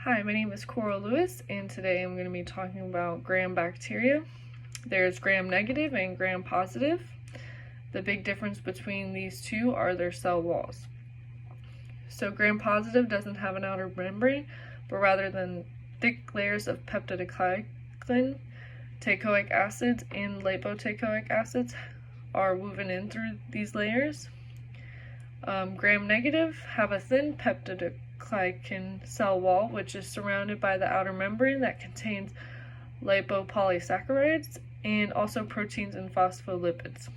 Hi, my name is Coral Lewis, and today I'm going to be talking about gram-bacteria. There's gram-negative and gram-positive. The big difference between these two are their cell walls. So gram-positive doesn't have an outer membrane, but rather than thick layers of peptidoglycan, teichoic acids and lipoteichoic acids are woven in through these layers. Gram-negative have a thin peptidoglycan cell wall, which is surrounded by the outer membrane that contains lipopolysaccharides and also proteins and phospholipids.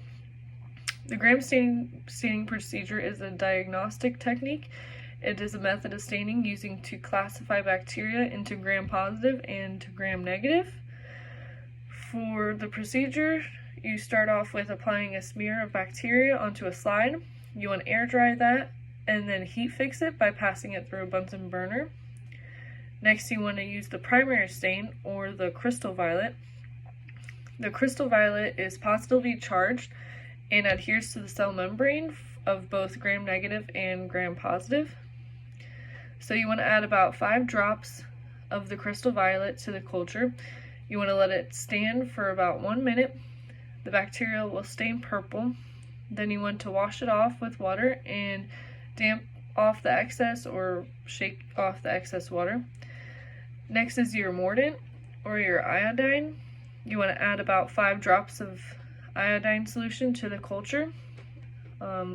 The gram staining procedure is a diagnostic technique. It is a method of staining using to classify bacteria into gram-positive and gram-negative. For the procedure, you start off with applying a smear of bacteria onto a slide. You want to air dry that and then heat fix it by passing it through a Bunsen burner. Next, you want to use the primary stain, or the crystal violet. The crystal violet is positively charged and adheres to the cell membrane of both gram-negative and gram-positive. So you want to add about 5 drops of the crystal violet to the culture. You want to let it stand for about 1 minute. The bacteria will stain purple. Then you want to wash it off with water and damp off the excess or shake off the excess water. Next is your mordant or your iodine. You want to add about 5 drops of iodine solution to the culture.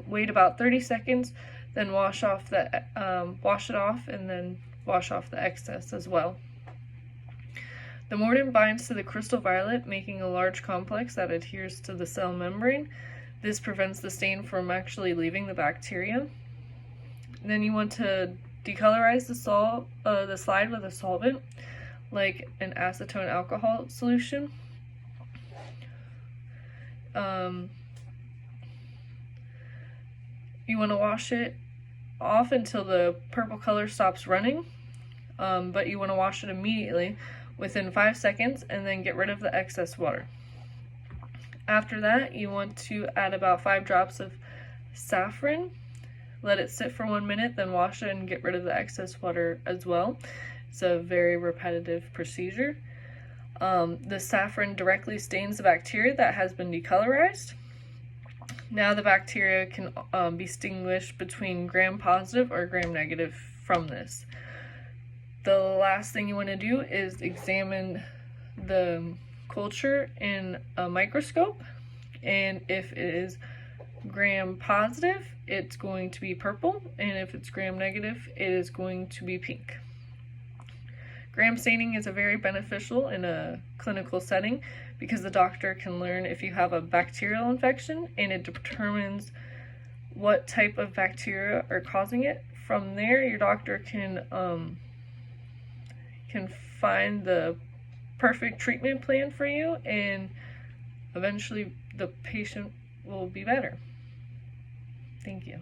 Wait about 30 seconds, then wash it off and then wash off the excess as well. The mordant binds to the crystal violet, making a large complex that adheres to the cell membrane. This prevents the stain from actually leaving the bacteria. Then you want to decolorize the slide with a solvent, like an acetone alcohol solution. You want to wash it off until the purple color stops running, but you want to wash it immediately within 5 seconds and then get rid of the excess water. After that, you want to add about 5 drops of saffron. Let it sit for 1 minute, then wash it and get rid of the excess water as well. It's a very repetitive procedure. The saffron directly stains the bacteria that has been decolorized. Now the bacteria can be distinguished between gram-positive or gram-negative from this. The last thing you want to do is examine the culture in a microscope, and if it is gram-positive, it's going to be purple, and if it's gram-negative, it is going to be pink. Gram staining is very beneficial in a clinical setting because the doctor can learn if you have a bacterial infection, and it determines what type of bacteria are causing it. From there, your doctor can find the perfect treatment plan for you, and eventually the patient will be better. Thank you.